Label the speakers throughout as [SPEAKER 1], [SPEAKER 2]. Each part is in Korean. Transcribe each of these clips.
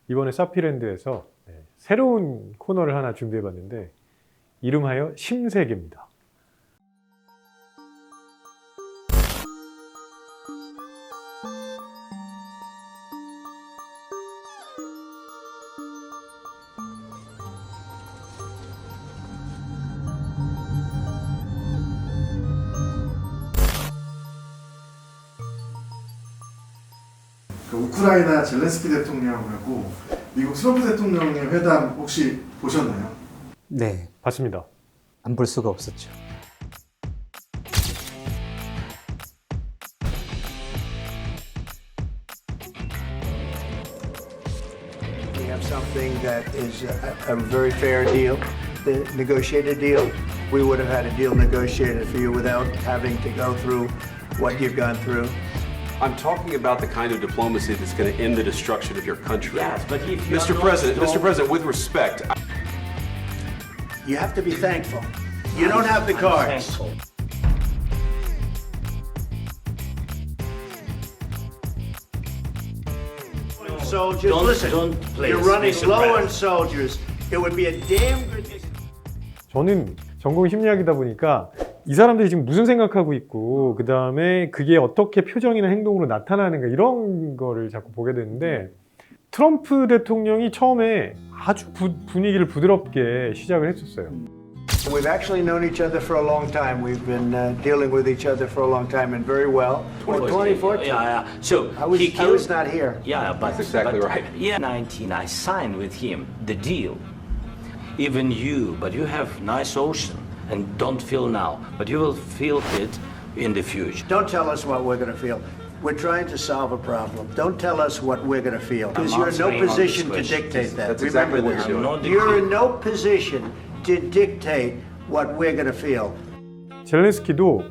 [SPEAKER 1] 이번에 사피랜드에서 새로운 코너를 하나 준비해봤는데 이름하여 심세계입니다.
[SPEAKER 2] 그 우크라이나 젤렌스키 대통령하고 미국 트럼프 대통령의 회담 혹시 보셨나요?
[SPEAKER 3] 네,
[SPEAKER 1] 봤습니다.
[SPEAKER 3] 안 볼 수가 없었죠.
[SPEAKER 4] We have something that is a very fair deal, the negotiated deal. We would have had a deal negotiated for you without having to go through what you've gone through.
[SPEAKER 5] I'm talking about the kind of diplomacy that's going to end the destruction of your country.
[SPEAKER 6] Yes, but if you
[SPEAKER 5] Mr.
[SPEAKER 6] are
[SPEAKER 5] President,
[SPEAKER 6] not
[SPEAKER 5] Mr. President, with respect,
[SPEAKER 4] You have to be thankful. You don't have the cards.
[SPEAKER 6] thankful.
[SPEAKER 4] Soldiers,
[SPEAKER 6] Don't-
[SPEAKER 4] listen,
[SPEAKER 6] don't please,
[SPEAKER 4] you're running
[SPEAKER 6] Mr.
[SPEAKER 4] low on
[SPEAKER 6] President.
[SPEAKER 4] soldiers. It would be a damn good thing.
[SPEAKER 1] 저는 전공이 심리학이다 보니까 이 사람들이 지금 무슨 생각하고 있고 그 다음에 그게 어떻게 표정이나 행동으로 나타나는가 이런 거를 자꾸 보게 되는데 트럼프 대통령이 처음에 아주 분위기를 부드럽게 시작을 했었어요.
[SPEAKER 4] We've actually known each other for a long time. We've been dealing with each other for a long time and very well. 2014.
[SPEAKER 6] Yeah. So
[SPEAKER 4] I was not here.
[SPEAKER 6] Yeah, but
[SPEAKER 5] That's exactly
[SPEAKER 6] but,
[SPEAKER 5] right.
[SPEAKER 6] Yeah, 19. I signed with him the deal. Even you, but you have nice ocean and don't feel now, but you will feel it in the future.
[SPEAKER 4] Don't tell us what we're going to feel. We're trying to solve a problem. Don't tell us what we're going to feel. Because you're in no
[SPEAKER 6] answering on
[SPEAKER 4] position
[SPEAKER 6] this
[SPEAKER 4] to
[SPEAKER 6] question.
[SPEAKER 4] dictate that.
[SPEAKER 5] That's exactly
[SPEAKER 4] Remember
[SPEAKER 5] what
[SPEAKER 4] this.
[SPEAKER 5] you're doing.
[SPEAKER 6] I'm not
[SPEAKER 4] You're in
[SPEAKER 6] dictating.
[SPEAKER 4] no position to dictate what we're going to feel.
[SPEAKER 1] 젤렌스키도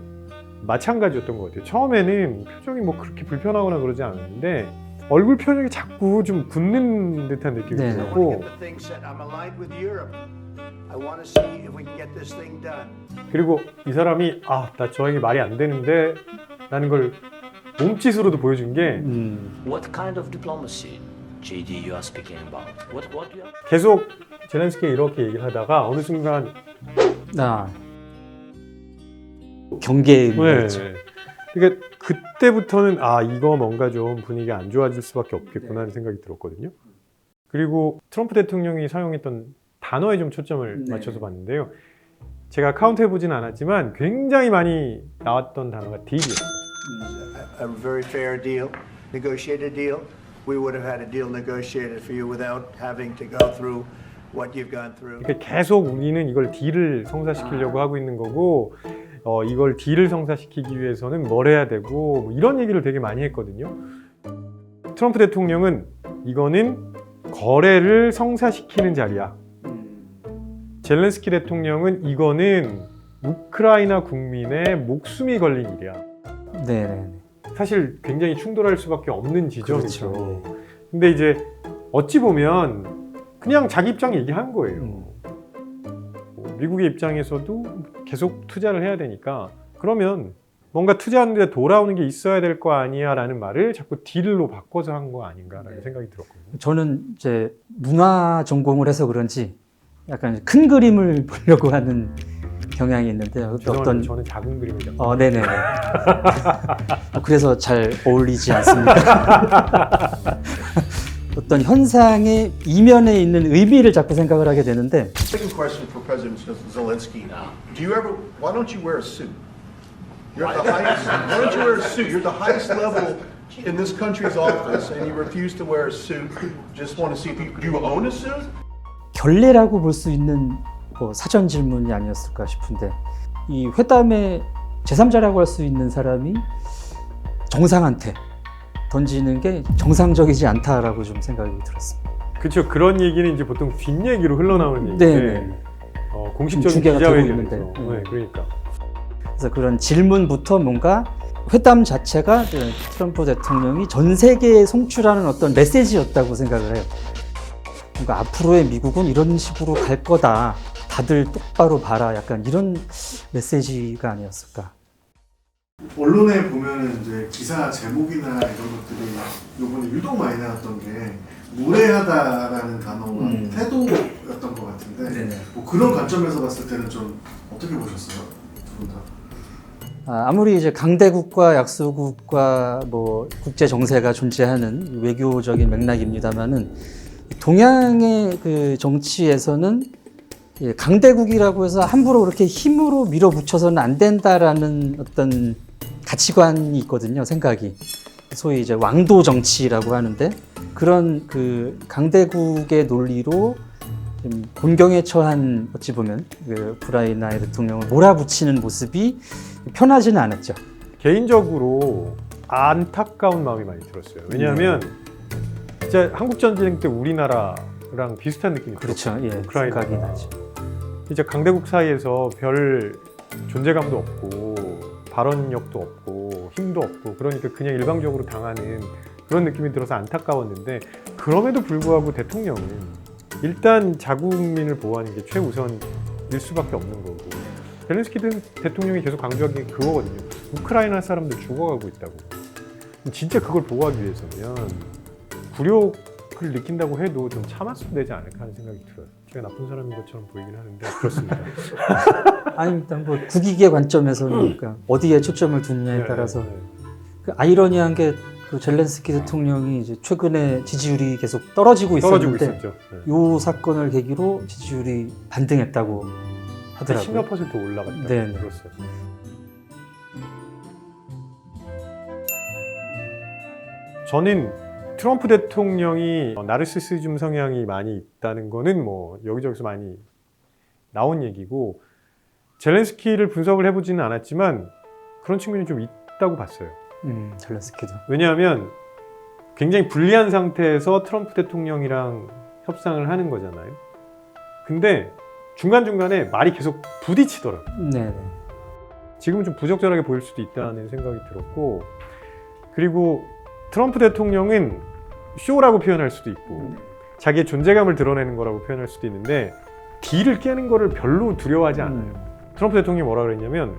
[SPEAKER 1] 마찬가지였던 것 같아요. 처음에는 표정이 뭐 그렇게 불편하거나 그러지 않았는데 얼굴 표정이 자꾸 좀 굳는 듯한 느낌이
[SPEAKER 3] 네.
[SPEAKER 4] I want to
[SPEAKER 1] 들고
[SPEAKER 4] get the thing set. I'm aligned with Europe. I want to see if we can get this thing done.
[SPEAKER 1] 그리고 이 사람이 나 저에게 말이 안 되는데 라는 걸 몸짓으로도 보여준 게
[SPEAKER 6] What kind of diplomacy, JD, you are speaking about? What you are?
[SPEAKER 1] 계속 젤렌스키가 이렇게 얘기를 하다가 어느 순간
[SPEAKER 3] 경계의
[SPEAKER 1] 네.
[SPEAKER 3] 의미였죠.
[SPEAKER 1] 그러니까 그때부터는 이거 뭔가 좀 분위기가 안 좋아질 수밖에 없겠구나 하는 생각이 들었거든요. 그리고 트럼프 대통령이 사용했던 단어에 좀 초점을 맞춰서 봤는데요. 제가 카운트해보진 않았지만 굉장히 많이 나왔던 단어가 딜이었어요.
[SPEAKER 4] A very fair deal, negotiated deal. We would have had a deal negotiated for you without having to go through what you've gone through.
[SPEAKER 1] 그러니까 계속 우리는 이걸 딜을 성사시키려고 하고 있는 거고 이걸 딜을 성사시키기 위해서는 뭘 해야 되고 뭐 이런 얘기를 되게 많이 했거든요. 트럼프 대통령은 이거는 거래를 성사시키는 자리야. 젤렌스키 대통령은 이거는 우크라이나 국민의 목숨이 걸린 일이야.
[SPEAKER 3] 네.
[SPEAKER 1] 사실 굉장히 충돌할 수밖에 없는 지점이죠.
[SPEAKER 3] 그렇죠.
[SPEAKER 1] 근데 이제 어찌 보면 그냥 자기 입장 얘기한 거예요. 미국의 입장에서도 계속 투자를 해야 되니까 그러면 뭔가 투자하는데 돌아오는 게 있어야 될 거 아니야 라는 말을 자꾸 딜로 바꿔서 한 거 아닌가라는 생각이 들었거든요.
[SPEAKER 3] 저는 이제 문화 전공을 해서 그런지 약간 큰 그림을 보려고 하는 경향이 있는데
[SPEAKER 1] 죄송한데 저는 작은 그림을 잡니다.
[SPEAKER 3] 네네. 그래서 잘 어울리지 않습니다. 어떤 현상의 이면에 있는 의미를 자꾸 생각을 하게 되는데
[SPEAKER 7] Second question for President Zelensky. Why don't you wear a suit? You're at the highest, why don't you wear a suit? You're at the highest level in this country's office and you refuse to wear a suit. Just want to see if do you own a suit?
[SPEAKER 3] 결례라고 볼 수 있는 사전 질문이 아니었을까 싶은데 이 회담의 제3자라고 할 수 있는 사람이 정상한테 던지는 게 정상적이지 않다라고 좀 생각이 들었습니다.
[SPEAKER 1] 그렇죠. 그런 얘기는 이제 보통 뒷얘기로 흘러나오는 얘기인데
[SPEAKER 3] 네네.
[SPEAKER 1] 공식적인
[SPEAKER 3] 중계가
[SPEAKER 1] 기자회견에서
[SPEAKER 3] 되고 있는데.
[SPEAKER 1] 그러니까
[SPEAKER 3] 그래서 그런 질문부터 뭔가 회담 자체가 트럼프 대통령이 전 세계에 송출하는 어떤 메시지였다고 생각을 해요. 그러니까 앞으로의 미국은 이런 식으로 갈 거다. 다들 똑바로 봐라. 약간 이런 메시지가 아니었을까.
[SPEAKER 2] 언론에 보면은 이제 기사 제목이나 이런 것들이 요번에 유독 많이 나왔던 게 무례하다라는 단어와
[SPEAKER 3] 음.
[SPEAKER 2] 태도였던 것 같은데
[SPEAKER 3] 네네.
[SPEAKER 2] 뭐 그런 관점에서 봤을 때는 좀 어떻게 보셨어요? 두 분 다.
[SPEAKER 3] 아무리 이제 강대국과 약소국과 뭐 국제 정세가 존재하는 외교적인 맥락입니다만은 동양의 그 정치에서는 예, 강대국이라고 해서 함부로 그렇게 힘으로 밀어붙여서는 안 된다라는 어떤 가치관이 있거든요, 생각이. 소위 이제 왕도 정치라고 하는데 그런 그 강대국의 논리로 좀 곤경에 처한 어찌 보면 그 우크라이나의 대통령을 몰아붙이는 모습이 편하지는 않았죠.
[SPEAKER 1] 개인적으로 안타까운 마음이 많이 들었어요. 왜냐하면 진짜 한국 전쟁 때 우리나라랑 비슷한 느낌이
[SPEAKER 3] 그렇죠. 예,
[SPEAKER 1] 우크라이나.
[SPEAKER 3] 생각이 나죠.
[SPEAKER 1] 진짜 강대국 사이에서 별 존재감도 없고 발언력도 없고 힘도 없고 그러니까 그냥 일방적으로 당하는 그런 느낌이 들어서 안타까웠는데 그럼에도 불구하고 대통령은 일단 자국민을 보호하는 게 최우선일 수밖에 없는 거고 젤렌스키 대통령이 계속 강조한 게 그거거든요. 우크라이나 사람들 죽어가고 있다고. 진짜 그걸 보호하기 위해서면 굴욕을 느낀다고 해도 좀 참았으면 되지 않을까 하는 생각이 들어요. 제가 나쁜 사람인 것처럼 보이긴 하는데 그렇습니다.
[SPEAKER 3] 아니 일단 뭐 국익의 관점에서는 그러니까 어디에 초점을 두느냐에 따라서 그 아이러니한 게 그 젤렌스키 대통령이 이제 최근에 지지율이 계속 떨어지고
[SPEAKER 1] 떨어지고
[SPEAKER 3] 있었는데
[SPEAKER 1] 있었죠.
[SPEAKER 3] 요 사건을 계기로 지지율이 반등했다고 하더라고요.
[SPEAKER 1] 10% 올라갔다.
[SPEAKER 3] 네, 네.
[SPEAKER 1] 들었어요. 저는 트럼프 대통령이 나르시시즘 성향이 많이 있다는 거는 뭐 여기저기서 많이 나온 얘기고 젤렌스키를 분석을 해보지는 않았지만 그런 측면이 좀 있다고 봤어요.
[SPEAKER 3] 젤렌스키도.
[SPEAKER 1] 왜냐하면 굉장히 불리한 상태에서 트럼프 대통령이랑 협상을 하는 거잖아요. 근데 중간중간에 말이 계속 부딪히더라고요.
[SPEAKER 3] 네.
[SPEAKER 1] 지금은 좀 부적절하게 보일 수도 있다는 생각이 들었고 그리고 트럼프 대통령은 쇼라고 표현할 수도 있고 자기의 존재감을 드러내는 거라고 표현할 수도 있는데 딜을 깨는 거를 별로 두려워하지 않아요. 트럼프 대통령이 뭐라 그랬냐면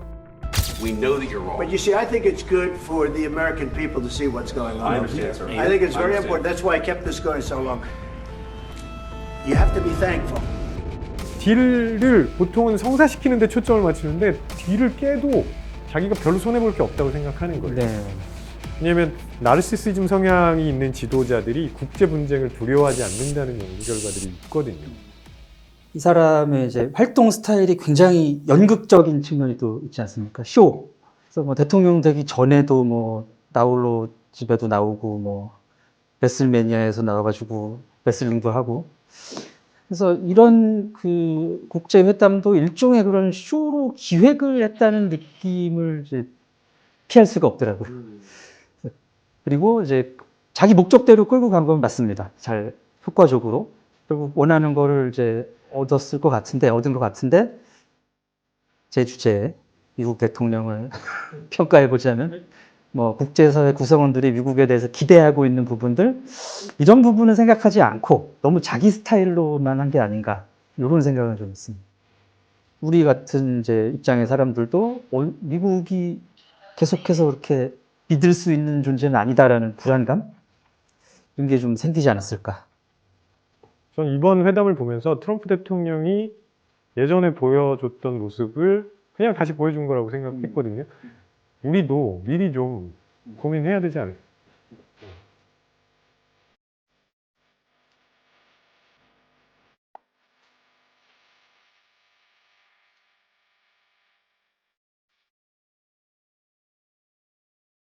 [SPEAKER 5] We know that you're wrong.
[SPEAKER 4] But you see, I think it's good for the American people to see what's going on.
[SPEAKER 5] I understand, sir.
[SPEAKER 4] I think it's
[SPEAKER 5] I
[SPEAKER 4] very
[SPEAKER 5] understand.
[SPEAKER 4] important. That's why I kept this going so long. You have to be thankful.
[SPEAKER 1] 딜을 보통은 성사시키는 데 초점을 맞추는데 딜을 깨도 자기가 별로 손해볼 게 없다고 생각하는 거예요.
[SPEAKER 3] 네.
[SPEAKER 1] 왜냐하면 나르시시즘 성향이 있는 지도자들이 국제 분쟁을 두려워하지 않는다는 연구 결과들이 있거든요.
[SPEAKER 3] 이 사람의 이제 활동 스타일이 굉장히 연극적인 측면이 또 있지 않습니까? 쇼. 그래서 뭐 대통령 되기 전에도 뭐 나홀로 집에도 나오고 뭐 레슬매니아에서 나와가지고 레슬링도 하고. 그래서 이런 그 국제 회담도 일종의 그런 쇼로 기획을 했다는 느낌을 이제 피할 수가 없더라고요. 그리고 이제 자기 목적대로 끌고 간 건 맞습니다. 잘 효과적으로. 그리고 원하는 거를 이제 얻은 것 같은데 제 주제에 미국 대통령을 평가해 보자면 뭐 국제사회 구성원들이 미국에 대해서 기대하고 있는 부분들 이런 부분은 생각하지 않고 너무 자기 스타일로만 한 게 아닌가 이런 생각은 좀 있습니다. 우리 같은 이제 입장의 사람들도 미국이 계속해서 그렇게 믿을 수 있는 존재는 아니다라는 불안감 이런 게 좀 생기지 않았을까.
[SPEAKER 1] 전 이번 회담을 보면서 트럼프 대통령이 예전에 보여줬던 모습을 그냥 다시 보여준 거라고 생각했거든요. 우리도 미리 좀 고민해야 되지 않을까.